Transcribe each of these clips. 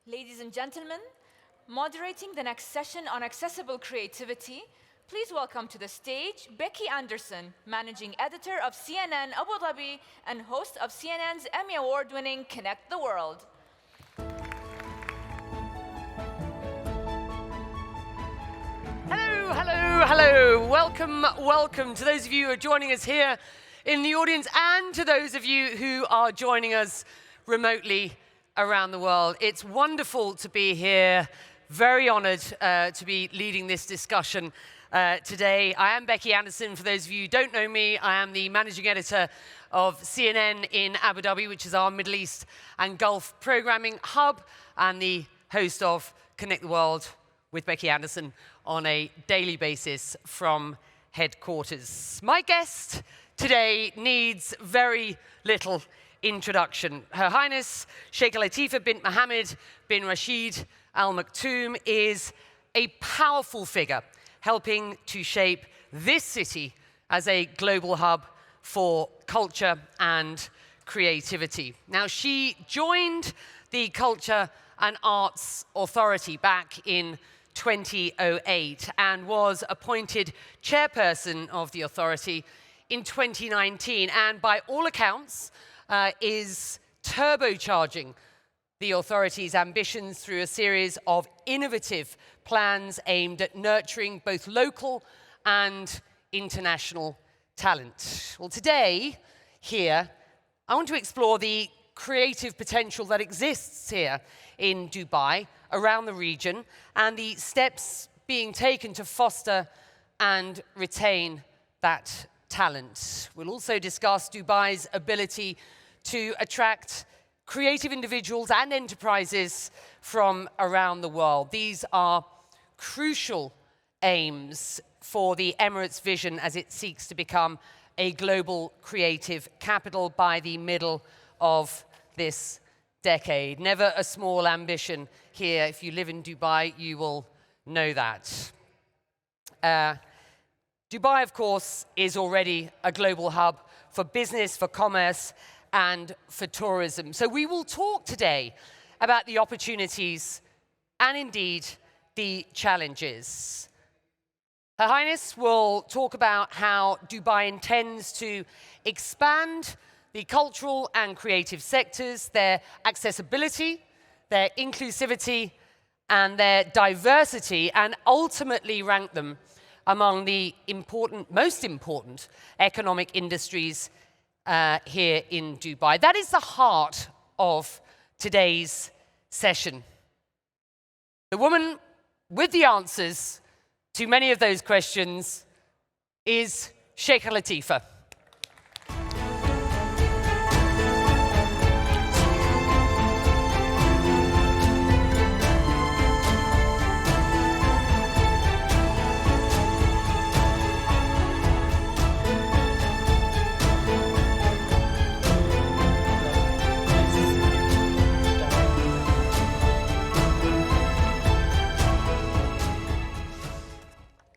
Ladies and gentlemen, moderating the next session on accessible creativity, please welcome to the stage Becky Anderson, Managing Editor of CNN Abuظbي and host of CNN's Emmy Award-winning Connect the World. Hello. Welcome to those of you who are joining us here in the audience and to those of you who are joining us remotely around the world. It's wonderful to be here. Very honored to be leading this discussion today. I am Becky Anderson. For those of you who don't know me, I am the managing editor of CNN in Abu Dhabi, which is our Middle East and Gulf programming hub, and the host of Connect the World with Becky Anderson on a daily basis from headquarters. My guest today needs very little introduction. Her Highness Sheikha Latifa bint Mohammed bin Rashid Al Maktoum is a powerful figure helping to shape this city as a global hub for culture and creativity. Now, she joined the Culture and Arts Authority back in 2008 and was appointed chairperson of the authority in 2019, and by all accounts is turbocharging the authority's ambitions through a series of innovative plans aimed at nurturing both local and international talent. Well, today, here, I want to explore the creative potential that exists here in Dubai, around the region, and the steps being taken to foster and retain that talent. We'll also discuss Dubai's ability to attract creative individuals and enterprises from around the world. These are crucial aims for the Emirates' vision as it seeks to become a global creative capital by the middle of this decade. Never a small ambition here. If you live in Dubai, you will know that. Dubai, of course, is already a global hub for business, for commerce, and for tourism. So we will talk today about the opportunities and indeed the challenges. Her Highness will talk about how Dubai intends to expand the cultural and creative sectors, their accessibility, their inclusivity, and their diversity, and ultimately rank them among the most important economic industries here in Dubai. That is the heart of today's session. The woman with the answers to many of those questions is Sheikha Latifa.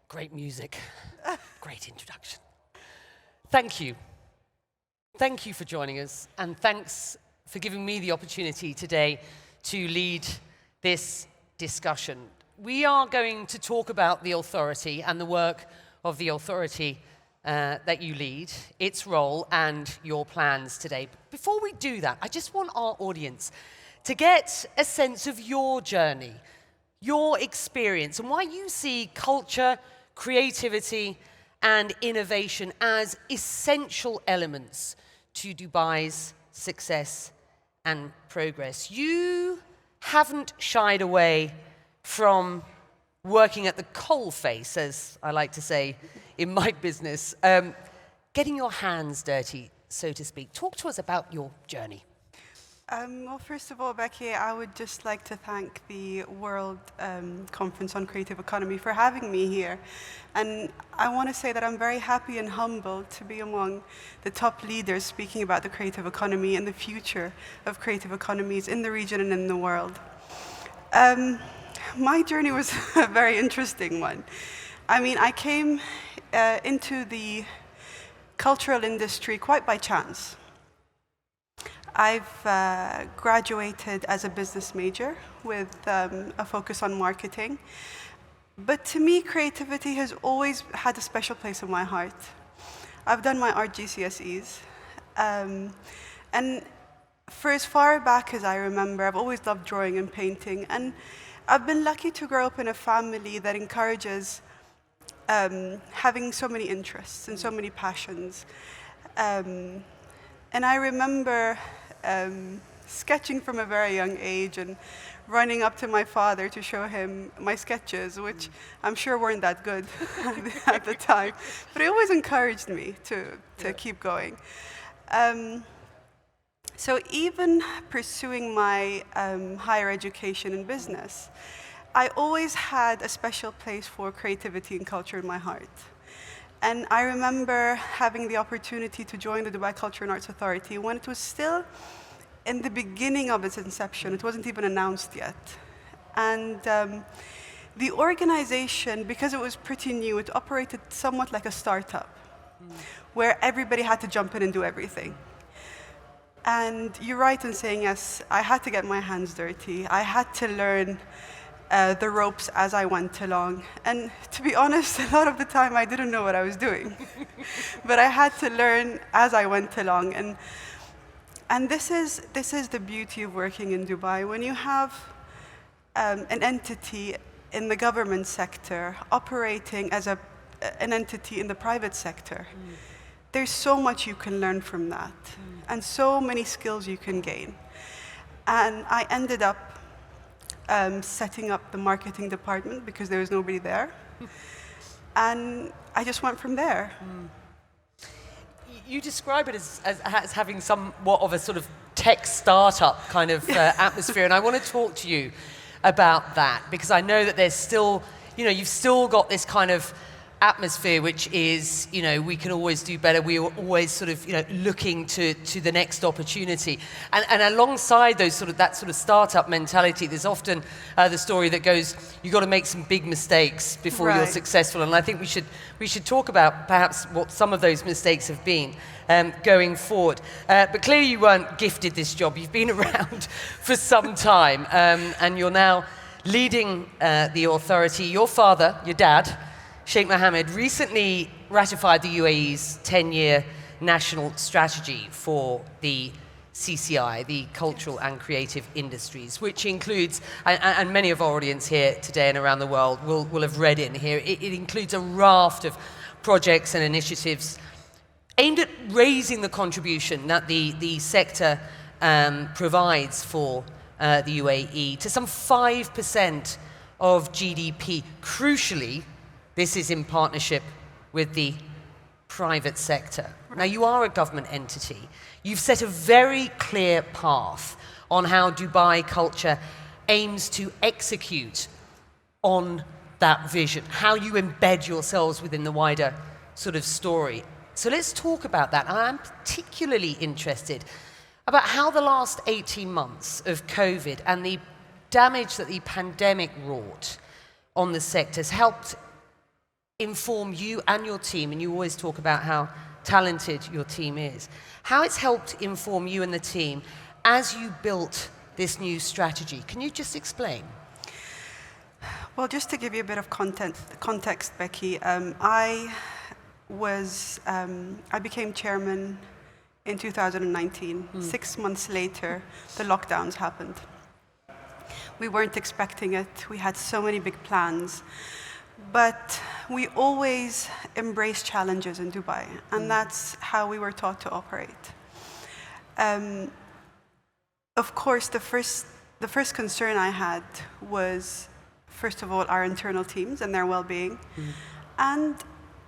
Great music, great introduction. Thank you. Thank you for joining us, and thanks for giving me the opportunity today to lead this discussion. We are going to talk about the authority and the work of the authority that you lead, its role and your plans today. But before we do that, I just want our audience to get a sense of your journey, your experience, and why you see culture, creativity, and innovation as essential elements to Dubai's success and progress. You haven't shied away from working at the coalface, as I like to say in my business, getting your hands dirty, so to speak. Talk to us about your journey. Well, first of all, Becky, I would just like to thank the World Conference on Creative Economy for having me here. And I want to say that I'm very happy and humbled to be among the top leaders speaking about the creative economy and the future of creative economies in the region and in the world. My journey was a very interesting one. I mean, I came into the cultural industry quite by chance. I've graduated as a business major with a focus on marketing. But to me, creativity has always had a special place in my heart. I've done my art GCSEs. And for as far back as I remember, I've always loved drawing and painting. And I've been lucky to grow up in a family that encourages having so many interests and so many passions. And I remember sketching from a very young age and running up to my father to show him my sketches, which I'm sure weren't that good at the time. But he always encouraged me to keep going. So even pursuing my higher education in business, I always had a special place for creativity and culture in my heart. And I remember having the opportunity to join the Dubai Culture and Arts Authority when it was still in the beginning of its inception. It wasn't even announced yet. And the organization, because it was pretty new, it operated somewhat like a startup, where everybody had to jump in and do everything. And you're right in saying, yes, I had to get my hands dirty. I had to learn the ropes as I went along. And to be honest, a lot of the time I didn't know what I was doing. But I had to learn as I went along. And this is the beauty of working in Dubai. When you have an entity in the government sector operating as an entity in the private sector, there's so much you can learn from that, and so many skills you can gain. And I ended up setting up the marketing department because there was nobody there. And I just went from there. You describe it as having somewhat of a sort of tech startup kind of atmosphere, and I want to talk to you about that, because I know that there's still, you've still got this kind of atmosphere which is, we can always do better. We are always sort of, looking to the next opportunity. And alongside that sort of startup mentality, there's often the story that goes, you've got to make some big mistakes before you're successful. And I think we should talk about perhaps what some of those mistakes have been going forward. But clearly you weren't gifted this job. You've been around for some time, and you're now leading the authority. Your father, your dad, Sheikh Mohammed, recently ratified the UAE's 10-year national strategy for the CCI, the cultural and creative industries, which includes, and many of our audience here today and around the world will have read in here, it includes a raft of projects and initiatives aimed at raising the contribution that the sector provides for the UAE to some 5% of GDP. Crucially, this is in partnership with the private sector. Now, you are a government entity. You've set a very clear path on how Dubai Culture aims to execute on that vision, how you embed yourselves within the wider sort of story. So let's talk about that. I'm particularly interested about how the last 18 months of COVID and the damage that the pandemic wrought on the sector has helped inform you and your team, and you always talk about how talented your team is, how it's helped inform you and the team as you built this new strategy. Can you just explain? Well, just to give you a bit of context, Becky, I became chairman in 2019. 6 months later, the lockdowns happened. We weren't expecting it. We had so many big plans. But we always embrace challenges in Dubai, and that's how we were taught to operate. Of course, the first concern I had was, first of all, our internal teams and their well-being, and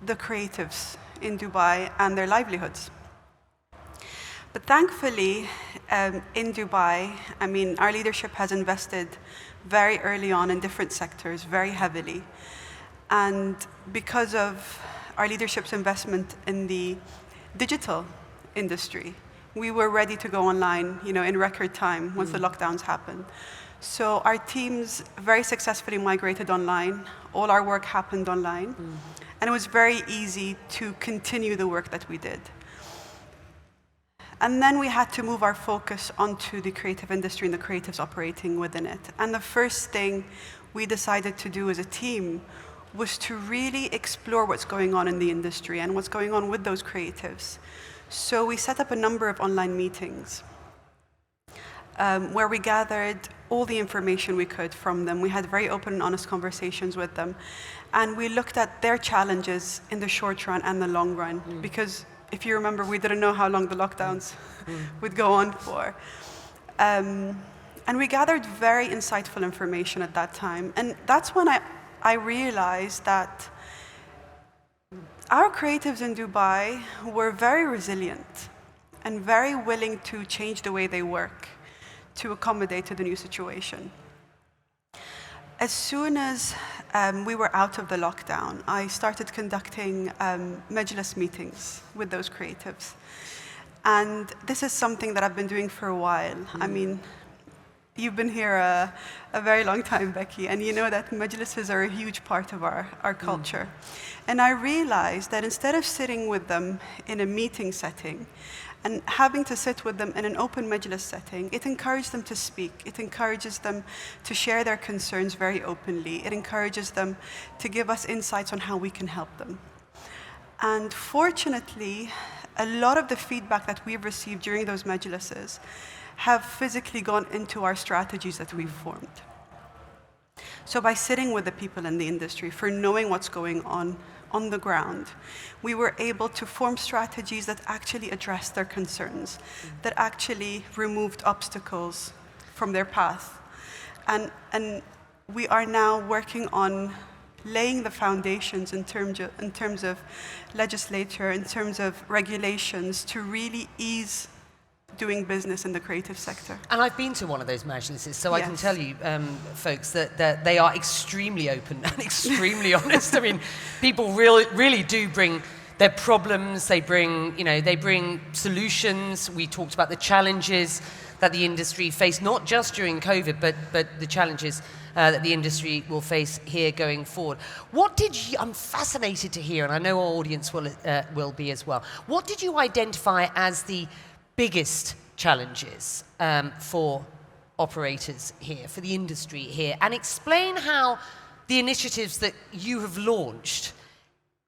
the creatives in Dubai and their livelihoods. But thankfully, in Dubai, our leadership has invested very early on in different sectors, very heavily. And because of our leadership's investment in the digital industry, we were ready to go online, in record time once the lockdowns happened. So our teams very successfully migrated online. All our work happened online. And it was very easy to continue the work that we did. And then we had to move our focus onto the creative industry and the creatives operating within it. And the first thing we decided to do as a team was to really explore what's going on in the industry and what's going on with those creatives. So we set up a number of online meetings where we gathered all the information we could from them. We had very open and honest conversations with them. And we looked at their challenges in the short run and the long run. Because if you remember, we didn't know how long the lockdowns would go on for. And we gathered very insightful information at that time. And that's when I realized that our creatives in Dubai were very resilient and very willing to change the way they work to accommodate to the new situation. As soon as we were out of the lockdown, I started conducting majlis meetings with those creatives. And this is something that I've been doing for a while. I mean, you've been here a very long time, Becky, and you know that majlises are a huge part of our culture. And I realized that instead of sitting with them in a meeting setting and having to sit with them in an open majlis setting, it encouraged them to speak. It encourages them to share their concerns very openly. It encourages them to give us insights on how we can help them. And fortunately, a lot of the feedback that we've received during those majlises have physically gone into our strategies that we've formed. So by sitting with the people in the industry, for knowing what's going on the ground, we were able to form strategies that actually addressed their concerns, that actually removed obstacles from their path. And we are now working on laying the foundations in terms of legislature, in terms of regulations, to really ease doing business in the creative sector. And I've been to one of those majlises, so Yes. I can tell you, folks, that they are extremely open and extremely honest. I mean, people really do bring their problems. They bring solutions. We talked about the challenges that the industry faced, not just during COVID, but the challenges that the industry will face here going forward. I'm fascinated to hear, and I know our audience will be as well. What did you identify as the biggest challenges for operators here, for the industry here, and explain how the initiatives that you have launched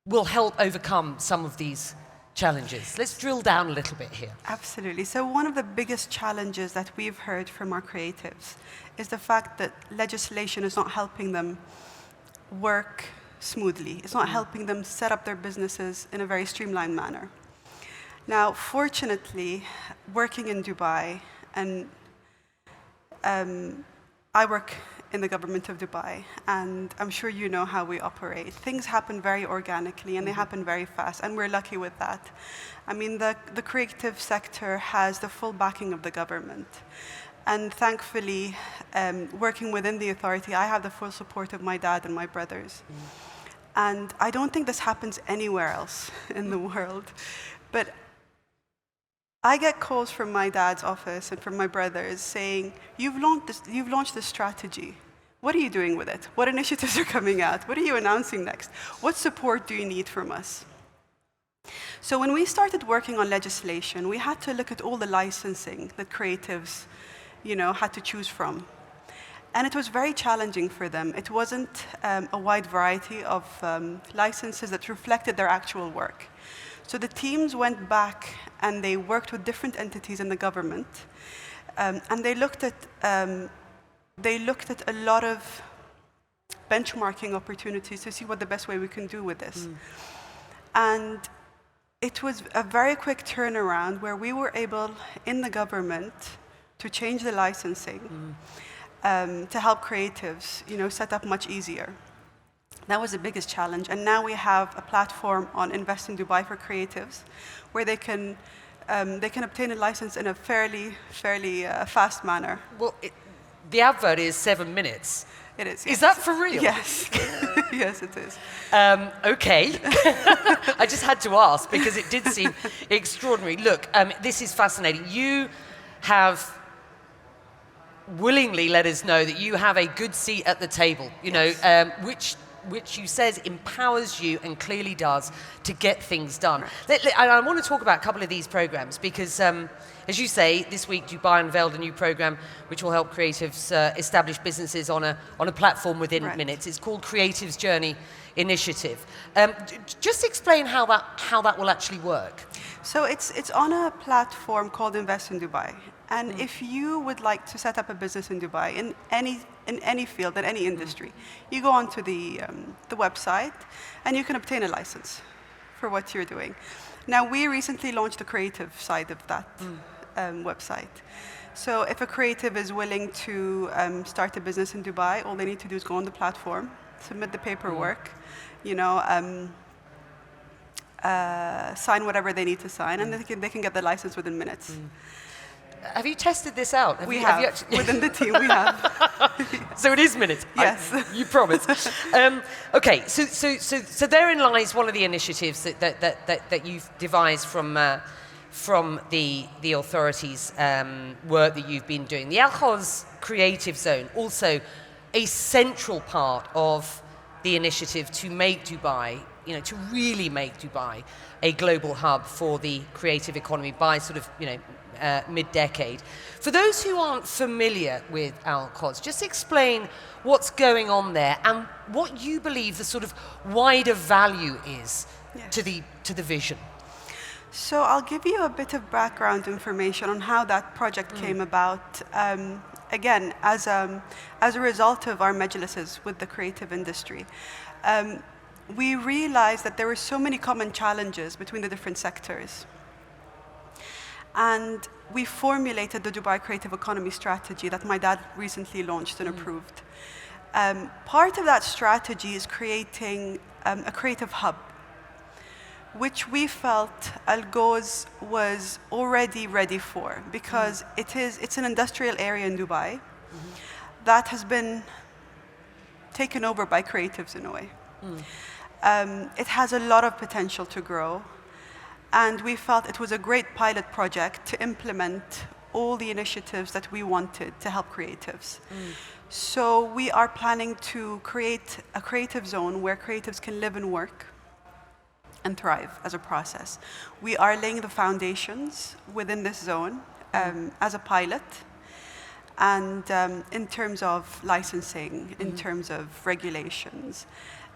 will help overcome some of these challenges? Let's drill down a little bit here. Absolutely. So one of the biggest challenges that we've heard from our creatives is the fact that legislation is not helping them work smoothly. It's not helping them set up their businesses in a very streamlined manner. Now, fortunately, working in Dubai, and I work in the government of Dubai, and I'm sure you know how we operate. Things happen very organically, and they happen very fast, and we're lucky with that. I mean, the creative sector has the full backing of the government. And thankfully, working within the authority, I have the full support of my dad and my brothers. And I don't think this happens anywhere else in the world. But I get calls from my dad's office and from my brothers saying, you've launched this strategy. What are you doing with it? What initiatives are coming out? What are you announcing next? What support do you need from us? So when we started working on legislation, we had to look at all the licensing that creatives, had to choose from. And it was very challenging for them. It wasn't a wide variety of licenses that reflected their actual work. So the teams went back and they worked with different entities in the government, and they looked at a lot of benchmarking opportunities to see what the best way we can do with this. And it was a very quick turnaround where we were able, in the government, to change the licensing to help creatives, set up much easier. That was the biggest challenge, and now we have a platform on Invest in Dubai for creatives, where they can obtain a license in a fairly fast manner. Well, the advert is 7 minutes. It is. Yes. Is that for real? Yes. Yes, it is. Okay. I just had to ask because it did seem extraordinary. Look, this is fascinating. You have willingly let us know that you have a good seat at the table, Yes. which you says empowers you and clearly does to get things done. I want to talk about a couple of these programs because, as you say, this week Dubai unveiled a new program which will help creatives establish businesses on a platform within minutes. It's called Creatives Journey Initiative. Just explain how that will actually work. So it's on a platform called Invest in Dubai. And if you would like to set up a business in Dubai in any field, in any industry, you go onto the website and you can obtain a license for what you're doing. Now, we recently launched the creative side of that website. So if a creative is willing to start a business in Dubai, all they need to do is go on the platform, submit the paperwork, sign whatever they need to sign, and they can get the license within minutes. Have you tested this out? We have. Within the team, we have. So it is minutes? Yes. You promise. Okay, so therein lies one of the initiatives that you've devised from the authorities' work that you've been doing. The Al-Khoz Creative Zone, also a central part of the initiative to make Dubai, to really make Dubai a global hub for the creative economy by sort of, mid-decade. For those who aren't familiar with Al-Khoz, just explain what's going on there and what you believe the sort of wider value is to the vision. So I'll give you a bit of background information on how that project came about. Again, as a result of our majlises with the creative industry, we realized that there were so many common challenges between the different sectors. And we formulated the Dubai Creative Economy Strategy that my dad recently launched and approved. Part of that strategy is creating a creative hub, which we felt Al-Khoz was already ready for, because it's an industrial area in Dubai that has been taken over by creatives in a way. It has a lot of potential to grow, and we felt it was a great pilot project to implement all the initiatives that we wanted to help creatives. So we are planning to create a creative zone where creatives can live and work and thrive as a process. We are laying the foundations within this zone as a pilot, and in terms of licensing, in terms of regulations,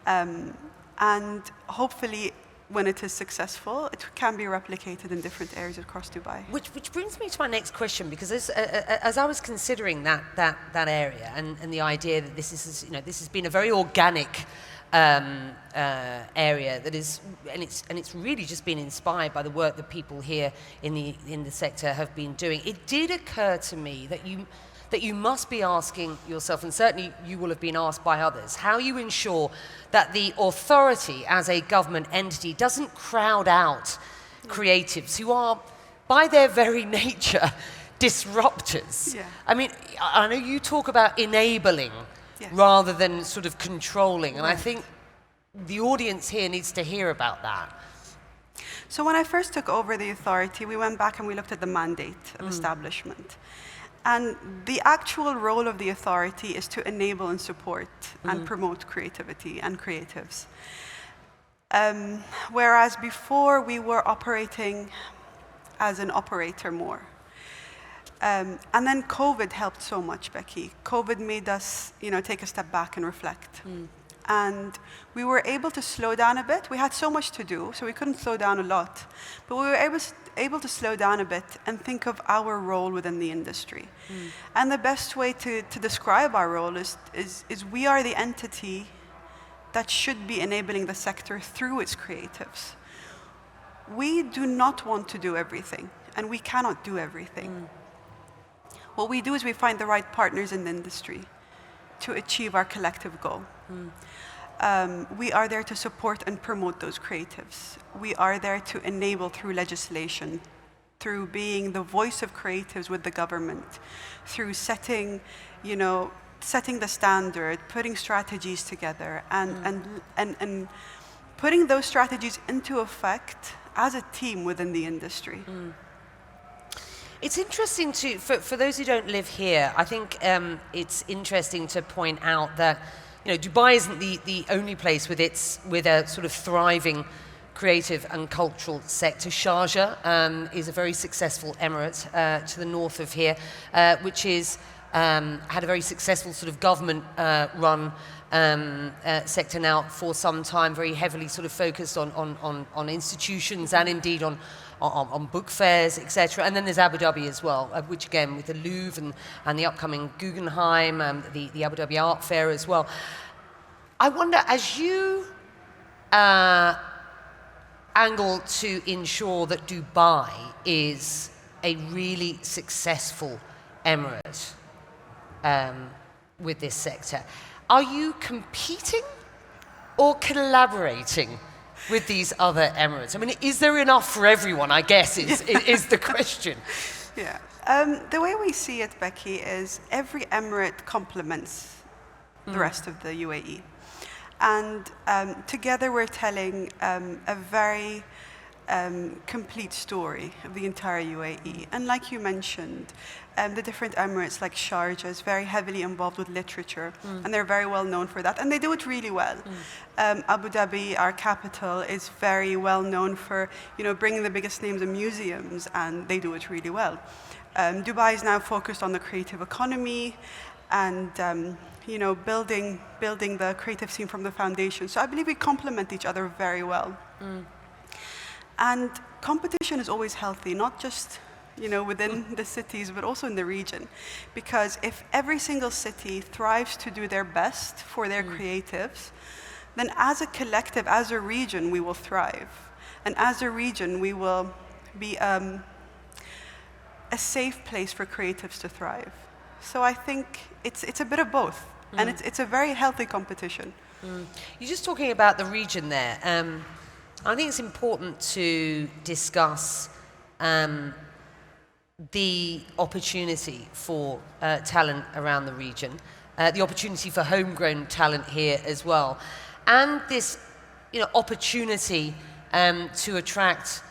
and hopefully when it is successful, it can be replicated in different areas across Dubai. Which brings me to my next question, because as I was considering that area and the idea that this has been a very organic area that is, and it's really just been inspired by the work that people here in the sector have been doing. It did occur to me that you must be asking yourself, and certainly you will have been asked by others, how you ensure that the authority as a government entity doesn't crowd out creatives who are, by their very nature, disruptors. I mean, I know you talk about enabling rather than sort of controlling, and I think the audience here needs to hear about that. So when I first took over the authority, we went back and we looked at the mandate of establishment. And the actual role of the authority is to enable and support and promote creativity and creatives. Whereas before we were operating as an operator more. And then COVID helped so much, Becky. COVID made us, take a step back and reflect. And we were able to slow down a bit. We had so much to do, so we couldn't slow down a lot. But we were able to slow down a bit and think of our role within the industry. And the best way to describe our role is we are the entity that should be enabling the sector through its creatives. We do not want to do everything, and we cannot do everything. What we do is we find the right partners in the industry to achieve our collective goal. We are there to support and promote those creatives. We are there to enable through legislation, through being the voice of creatives with the government, through setting the standard, putting strategies together, and putting those strategies into effect as a team within the industry. It's interesting for those who don't live here, I think it's interesting to point out that Dubai isn't the only place with a sort of thriving creative and cultural sector. Sharjah is a very successful emirate to the north of here, which is had a very successful sort of government-run sector now for some time, very heavily sort of focused on institutions and indeed on book fairs, etc. And then there's Abu Dhabi as well, which again with the Louvre and the upcoming Guggenheim, the Abu Dhabi Art Fair as well. I wonder, as you angle to ensure that Dubai is a really successful emirate with this sector, are you competing or collaborating with these other emirates? I mean, is there enough for everyone, I guess, is the question. Yeah. The way we see it, Becky, is every emirate complements the rest of the UAE. And together we're telling a very complete story of the entire UAE. And like you mentioned, the different emirates like Sharjah is very heavily involved with literature, and they're very well known for that, and they do it really well. Abu Dhabi, our capital, is very well known for bringing the biggest names in museums, and they do it really well. Dubai is now focused on the creative economy and building the creative scene from the foundation. So I believe we complement each other very well. And competition is always healthy, not just within the cities, but also in the region. Because if every single city thrives to do their best for their creatives, then as a collective, as a region, we will thrive. And as a region, we will be a safe place for creatives to thrive. So I think it's a bit of both. And it's a very healthy competition. You're just talking about the region there. I think it's important to discuss the opportunity for talent around the region, the opportunity for homegrown talent here as well, and this opportunity to attract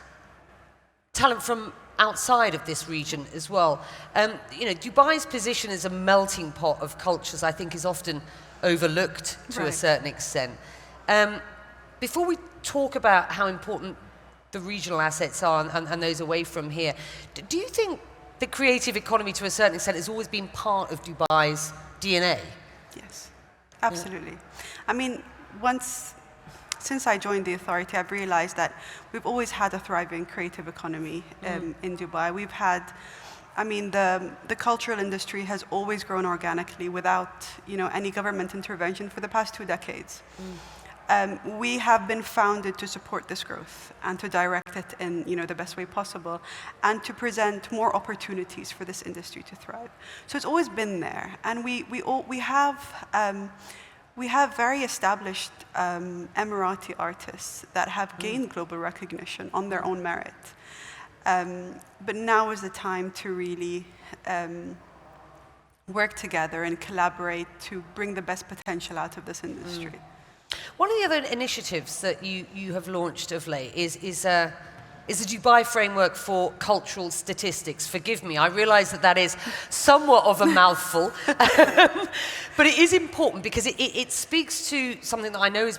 talent from outside of this region as well. Dubai's position as a melting pot of cultures, I think, is often overlooked to a certain extent. Before we talk about how important the regional assets are and those away from here, do you think the creative economy to a certain extent has always been part of Dubai's DNA? Yes, absolutely. I mean, since I joined the authority, I've realized that we've always had a thriving creative economy in Dubai. We've had, the cultural industry has always grown organically without, any government intervention for the past 2 decades. We have been founded to support this growth and to direct it in the best way possible and to present more opportunities for this industry to thrive. So it's always been there, and we have very established Emirati artists that have gained global recognition on their own merit. But now is the time to really work together and collaborate to bring the best potential out of this industry. One of the other initiatives that you have launched of late is a Dubai framework for cultural statistics. Forgive me, I realise that is somewhat of a mouthful, but it is important because it speaks to something that I know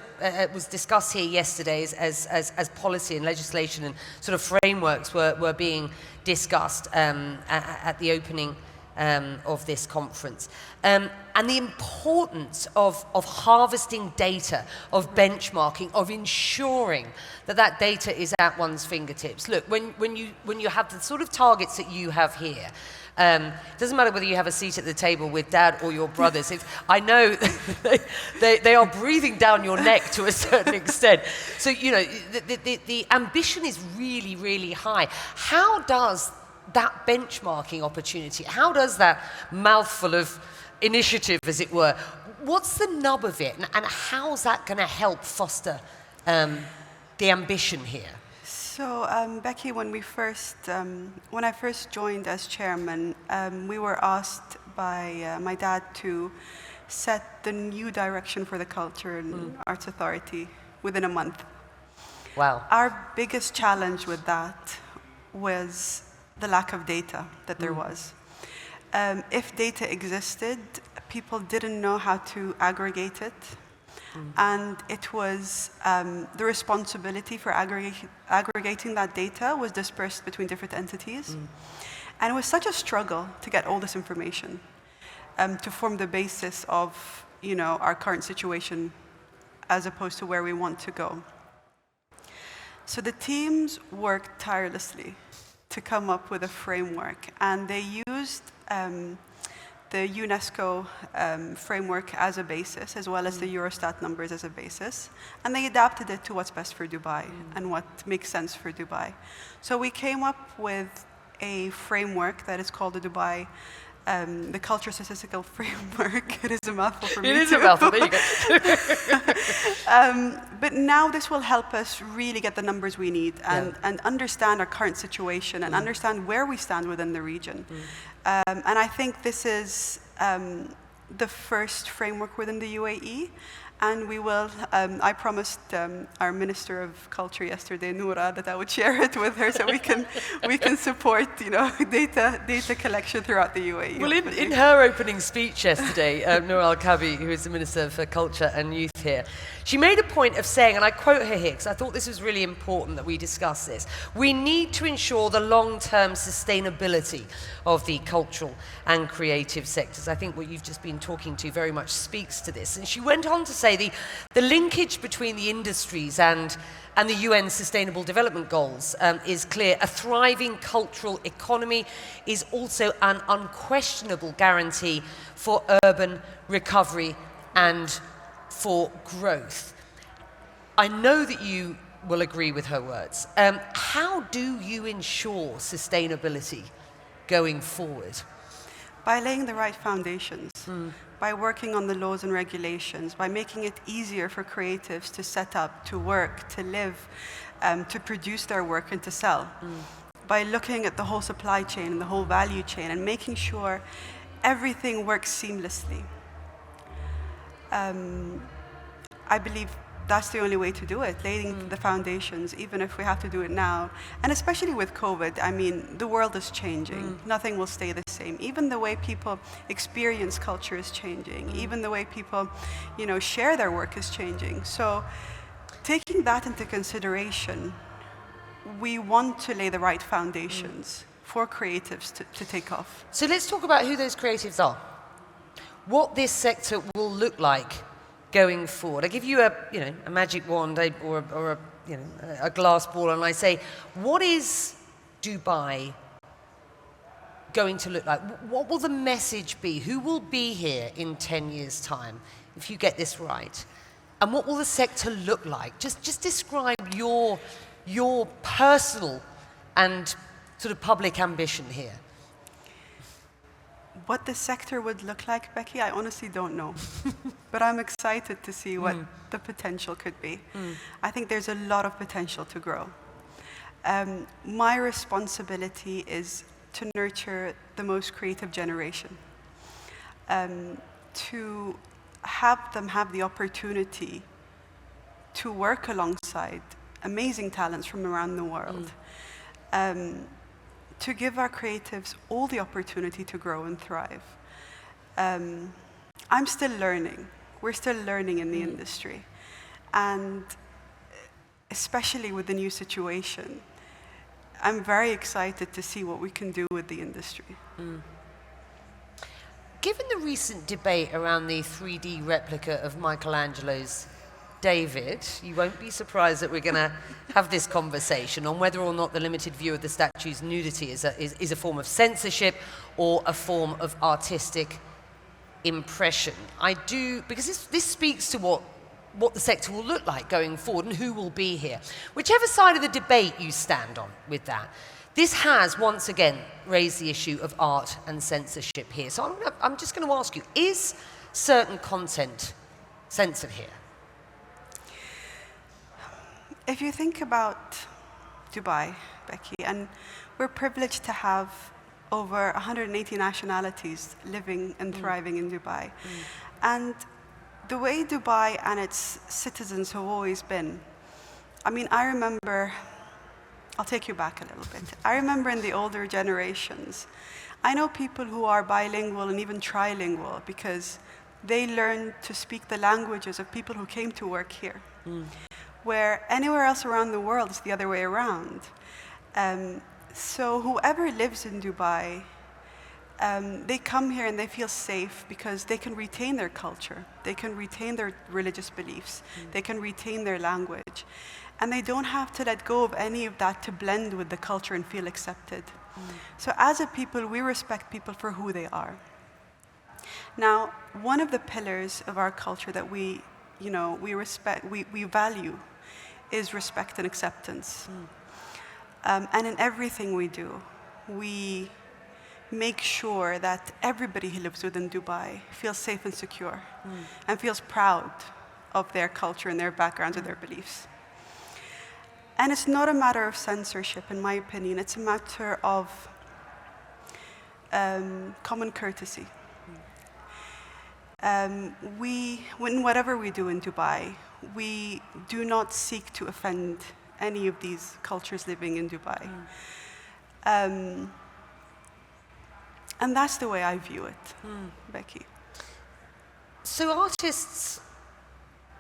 was discussed here yesterday as policy and legislation and sort of frameworks were being discussed at the opening of this conference. And the importance of harvesting data, of benchmarking, of ensuring that data is at one's fingertips. Look, when you have the sort of targets that you have here, it doesn't matter whether you have a seat at the table with dad or your brothers. I know they are breathing down your neck to a certain extent. So, the ambition is really, really high. How does that benchmarking opportunity, how does that mouthful of initiative, as it were, what's the nub of it, and how's that going to help foster the ambition here? So, Becky, when I first joined as chairman, we were asked by my dad to set the new direction for the Culture and Arts Authority within a month. Wow. Our biggest challenge with that was the lack of data that there was. If data existed, people didn't know how to aggregate it. And it was the responsibility for aggregating that data was dispersed between different entities. And it was such a struggle to get all this information to form the basis of, our current situation as opposed to where we want to go. So the teams worked tirelessly to come up with a framework, and they used the UNESCO framework as a basis, as well as the Eurostat numbers as a basis, and they adapted it to what's best for Dubai and what makes sense for Dubai. So we came up with a framework that is called the Dubai, the Culture Statistical Framework. It is a mouthful for me. It is a mouthful, there you go. But now this will help us really get the numbers we need and understand our current situation and understand where we stand within the region. And I think this is the first framework within the UAE. And we will, I promised our Minister of Culture yesterday, Noura, that I would share it with her so we can support, data collection throughout the UAE. Well, in her opening speech yesterday, Noura Al-Kabi, who is the Minister for Culture and Youth here, she made a point of saying, and I quote her here, because I thought this was really important that we discuss this, we need to ensure the long-term sustainability of the cultural and creative sectors. I think what you've just been talking to very much speaks to this. And she went on to say the linkage between the industries and the UN Sustainable Development Goals is clear. A thriving cultural economy is also an unquestionable guarantee for urban recovery and for growth. I know that you will agree with her words. How do you ensure sustainability going forward? By laying the right foundations, by working on the laws and regulations, by making it easier for creatives to set up, to work, to live, to produce their work and to sell. By looking at the whole supply chain and the whole value chain and making sure everything works seamlessly. I believe that's the only way to do it, laying the foundations, even if we have to do it now. And especially with COVID, I mean, the world is changing. Nothing will stay the same. Even the way people experience culture is changing. Even the way people, share their work is changing. So taking that into consideration, we want to lay the right foundations for creatives to take off. So let's talk about who those creatives are. What this sector will look like going forward. I give you a magic wand or a glass ball, and I say, what is Dubai going to look like? What will the message be? Who will be here in 10 years' time, if you get this right? And what will the sector look like? Just describe your personal and sort of public ambition here. What the sector would look like, Becky, I honestly don't know. But I'm excited to see what the potential could be. I think there's a lot of potential to grow. My responsibility is to nurture the most creative generation, to have them have the opportunity to work alongside amazing talents from around the world, to give our creatives all the opportunity to grow and thrive. I'm still learning. We're still learning in the industry. And especially with the new situation, I'm very excited to see what we can do with the industry. Given the recent debate around the 3D replica of Michelangelo's David, you won't be surprised that we're going to have this conversation on whether or not the limited view of the statue's nudity is a form of censorship or a form of artistic impression. Because this speaks to what the sector will look like going forward and who will be here. Whichever side of the debate you stand on with that, this has once again raised the issue of art and censorship here. So I'm just going to ask you, is certain content censored here? If you think about Dubai, Becky, and we're privileged to have over 180 nationalities living and thriving in Dubai. And the way Dubai and its citizens have always been, I mean, I remember, I'll take you back a little bit. I remember in the older generations, I know people who are bilingual and even trilingual because they learn to speak the languages of people who came to work here. Where anywhere else around the world, it's the other way around. So whoever lives in Dubai, they come here and they feel safe because they can retain their culture, they can retain their religious beliefs, they can retain their language, and they don't have to let go of any of that to blend with the culture and feel accepted. So as a people, we respect people for who they are. Now, one of the pillars of our culture that we value is respect and acceptance. And in everything we do, we make sure that everybody who lives within Dubai feels safe and secure and feels proud of their culture and their backgrounds and their beliefs. And it's not a matter of censorship, in my opinion. It's a matter of common courtesy. Whatever we do in Dubai, we do not seek to offend any of these cultures living in Dubai. And that's the way I view it, Becky. So artists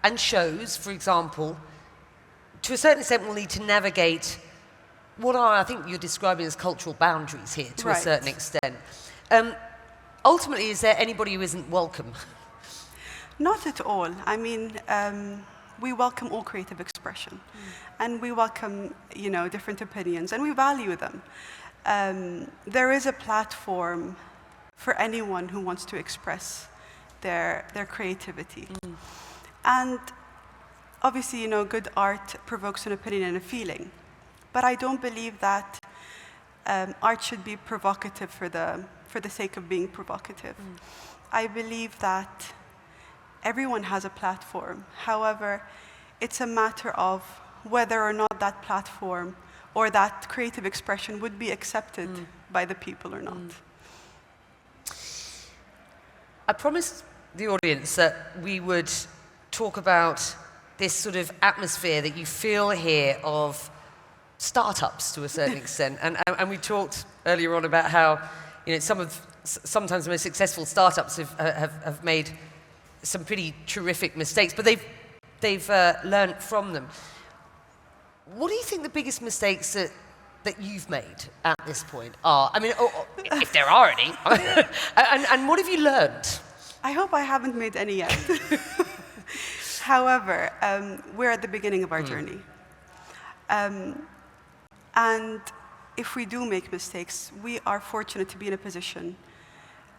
and shows, for example, to a certain extent will need to navigate what are, I think you're describing as cultural boundaries here, to a certain extent. Ultimately, is there anybody who isn't welcome? Not at all. I mean, we welcome all creative expression, and we welcome, different opinions, and we value them. There is a platform for anyone who wants to express their creativity. And obviously, good art provokes an opinion and a feeling. But I don't believe that art should be provocative for the sake of being provocative. I believe that everyone has a platform. However, it's a matter of whether or not that platform or that creative expression would be accepted by the people or not. I promised the audience that we would talk about this sort of atmosphere that you feel here of startups to a certain extent. And we talked earlier on about how sometimes the most successful startups have made some pretty terrific mistakes, but they've learned from them. What do you think the biggest mistakes that you've made at this point are? I mean, if there are any. and what have you learned? I hope I haven't made any yet. However, we're at the beginning of our journey. And if we do make mistakes, we are fortunate to be in a position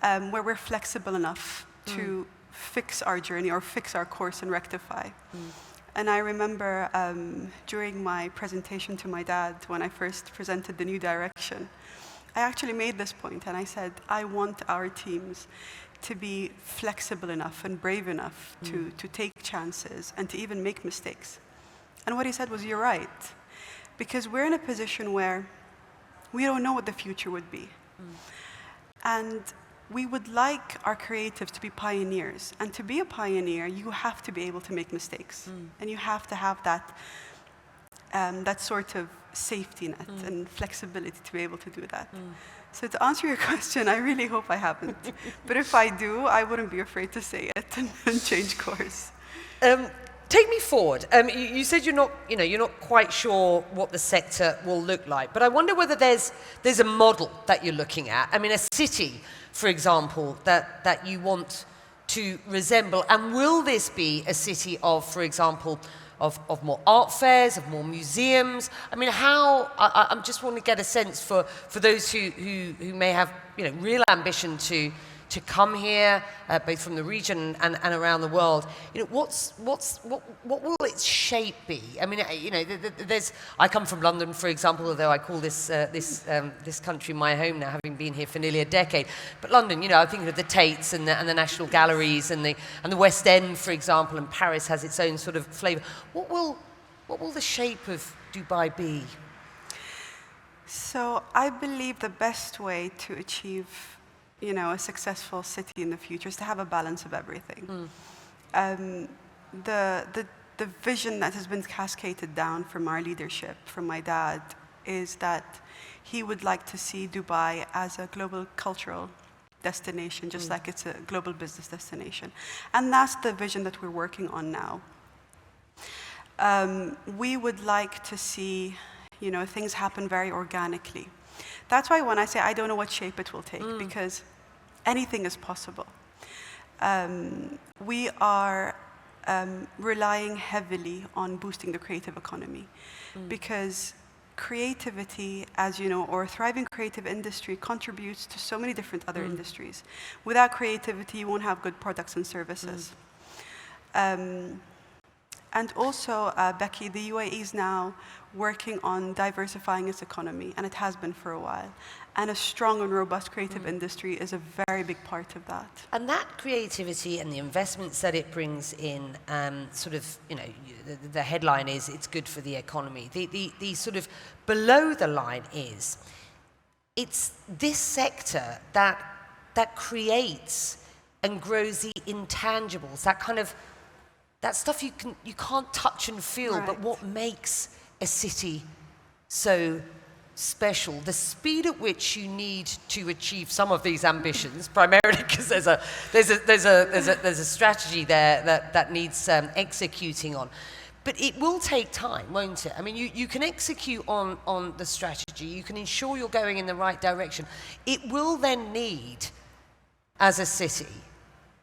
where we're flexible enough to fix our journey or fix our course and rectify. And I remember during my presentation to my dad, when I first presented the new direction, I actually made this point and I said, I want our teams to be flexible enough and brave enough to take chances and to even make mistakes. And what he said was, you're right, because we're in a position where we don't know what the future would be. And we would like our creatives to be pioneers. And to be a pioneer, you have to be able to make mistakes. And you have to have that sort of safety net and flexibility to be able to do that. So to answer your question, I really hope I haven't. But if I do, I wouldn't be afraid to say it and change course. Take me forward. You said you're not quite sure what the sector will look like, but I wonder whether there's a model that you're looking at. I mean, a city, for example, that you want to resemble, and will this be a city of, for example, of more art fairs, of more museums? I mean, I just want to get a sense for those who may have real ambition to come here, both from the region and around the world. What will its shape be? I mean, I come from London, for example, although I call this country my home now, having been here for nearly a decade. But London, I think of the Tates and the National Galleries and the West End, for example, and Paris has its own sort of flavour. What will the shape of Dubai be? So I believe the best way to achieve a successful city in the future is to have a balance of everything. The vision that has been cascaded down from our leadership, from my dad, is that he would like to see Dubai as a global cultural destination, just like it's a global business destination. And that's the vision that we're working on now. We would like to see, things happen very organically. That's why when I say I don't know what shape it will take, because anything is possible. We are relying heavily on boosting the creative economy, because creativity, as you know, or a thriving creative industry contributes to so many different other industries. Without creativity, you won't have good products and services. And also, Becky, the UAE is now working on diversifying its economy, and it has been for a while. And a strong and robust creative industry is a very big part of that. And that creativity and the investments that it brings in, the headline is it's good for the economy. The sort of below the line is, it's this sector that creates and grows the intangibles, that stuff you can't touch and feel, but what makes a city so special, the speed at which you need to achieve some of these ambitions, primarily because there's a strategy there that needs executing on. But it will take time, won't it? I mean, you can execute on the strategy, you can ensure you're going in the right direction. It will then need, as a city,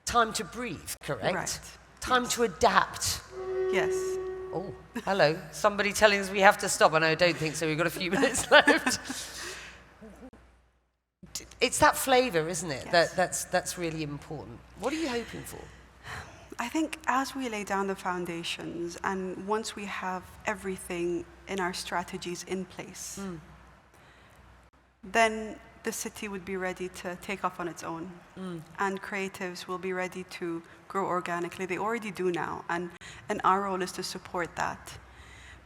time to breathe, correct? Right. Time to adapt. Yes. Oh, hello. Somebody telling us we have to stop. I don't think so. We've got a few minutes left. It's that flavour, isn't it? Yes. That's really important. What are you hoping for? I think as we lay down the foundations, and once we have everything in our strategies in place, then the city would be ready to take off on its own. And creatives will be ready to grow organically. They already do now, and our role is to support that.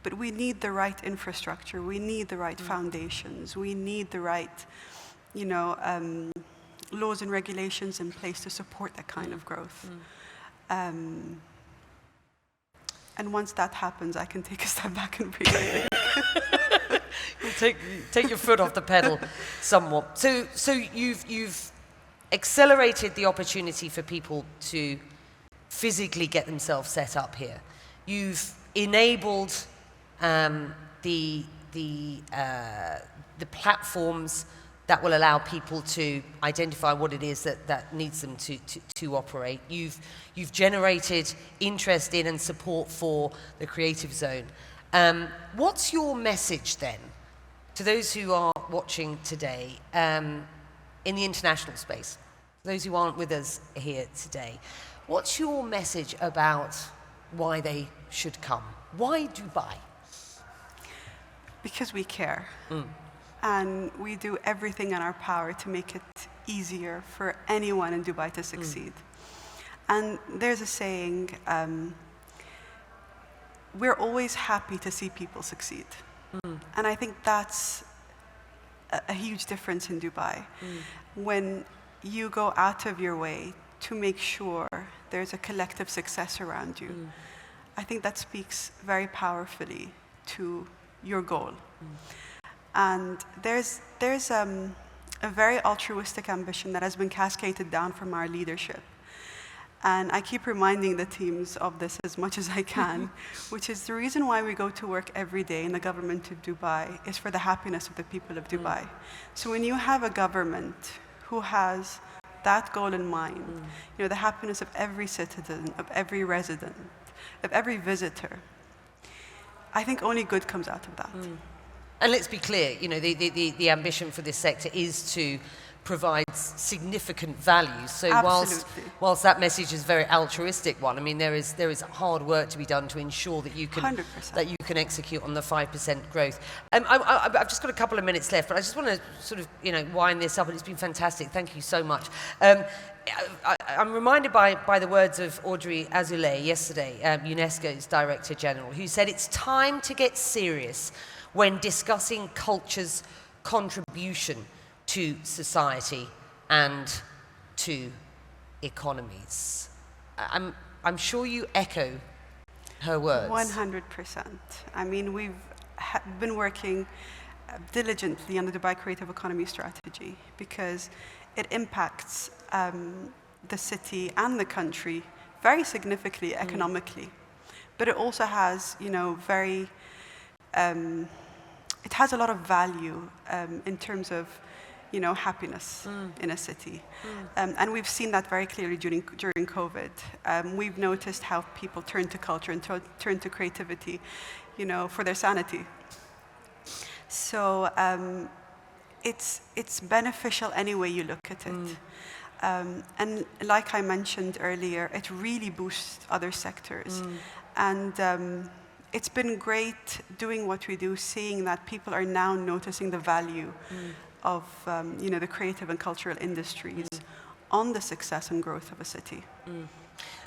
But we need the right infrastructure, we need the right foundations, we need the right, laws and regulations in place to support that kind of growth. And once that happens, I can take a step back and breathe. Take your foot off the pedal somewhat. So you've accelerated the opportunity for people to physically get themselves set up here. You've enabled the platforms that will allow people to identify what it is that needs them to operate. You've generated interest in and support for the creative zone. What's your message then to those who are watching today in the international space, those who aren't with us here today? What's your message about why they should come? Why Dubai? Because we care. And we do everything in our power to make it easier for anyone in Dubai to succeed. And there's a saying, we're always happy to see people succeed. And I think that's a huge difference in Dubai. When you go out of your way to make sure there's a collective success around you, I think that speaks very powerfully to your goal. And there's a very altruistic ambition that has been cascaded down from our leadership. And I keep reminding the teams of this as much as I can, which is the reason why we go to work every day in the government of Dubai is for the happiness of the people of Dubai. So when you have a government who has that goal in mind, the happiness of every citizen, of every resident, of every visitor, I think only good comes out of that. And let's be clear, the ambition for this sector is to provide significant value. So whilst that message is a very altruistic one, I mean, there is hard work to be done to ensure that you can 100%. Execute on the 5% growth. I've just got a couple of minutes left, but I just want to sort of wind this up, and it's been fantastic. Thank you so much. I'm reminded by the words of Audrey Azoulay yesterday, UNESCO's Director General, who said it's time to get serious when discussing culture's contribution to society and to economies. I'm sure you echo her words. 100%. I mean, we've been working diligently on the Dubai Creative Economy strategy because it impacts the city and the country very significantly economically. But it also has, it has a lot of value in terms of, happiness in a city. And we've seen that very clearly during COVID. We've noticed how people turn to culture and turn to creativity, for their sanity. So it's beneficial any way you look at it. And like I mentioned earlier, it really boosts other sectors. And it's been great doing what we do, seeing that people are now noticing the value of the creative and cultural industries on the success and growth of a city.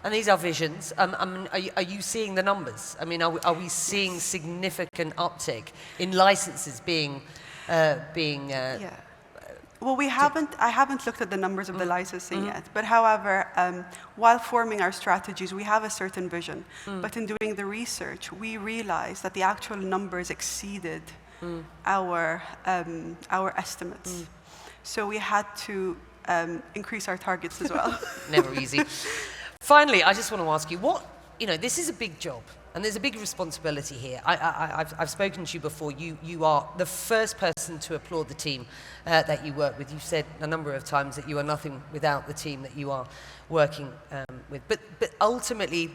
And these are visions. Are you seeing the numbers? I mean, are we seeing significant uptick in licenses being? Yeah. Well, I haven't looked at the numbers of the licensing yet. But however, while forming our strategies, we have a certain vision. But in doing the research, we realized that the actual numbers exceeded our estimates. So we had to increase our targets as well. Never easy. Finally, I just want to ask you, this is a big job. And there's a big responsibility here. I've spoken to you before. You are the first person to applaud the team that you work with. You've said a number of times that you are nothing without the team that you are working with. But ultimately,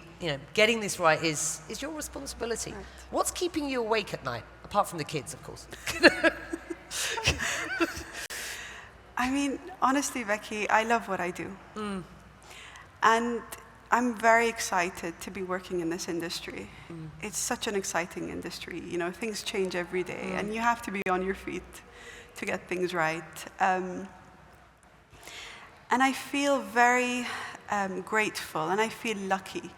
getting this right is your responsibility. Right. What's keeping you awake at night, apart from the kids, of course? I mean, honestly, Becky, I love what I do. And I'm very excited to be working in this industry. It's such an exciting industry. Things change every day, and you have to be on your feet to get things right. And I feel very grateful, and I feel lucky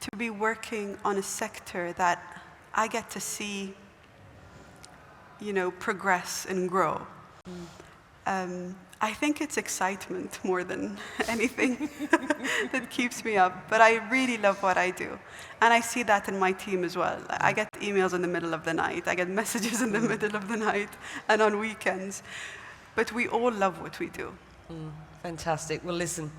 to be working on a sector that I get to see, progress and grow. I think it's excitement more than anything that keeps me up, but I really love what I do. And I see that in my team as well. I get emails in the middle of the night, I get messages in the middle of the night and on weekends, but we all love what we do. Fantastic. Well, listen,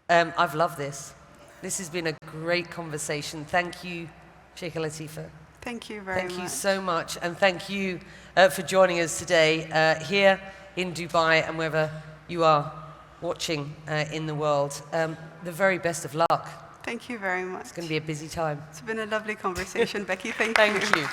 I've loved this. This has been a great conversation. Thank you, Sheikha Latifa. Thank you very much. Thank you so much, and thank you for joining us today here in Dubai and wherever you are watching in the world. The very best of luck. Thank you very much. It's going to be a busy time. It's been a lovely conversation, Becky. Thank you. Thank you.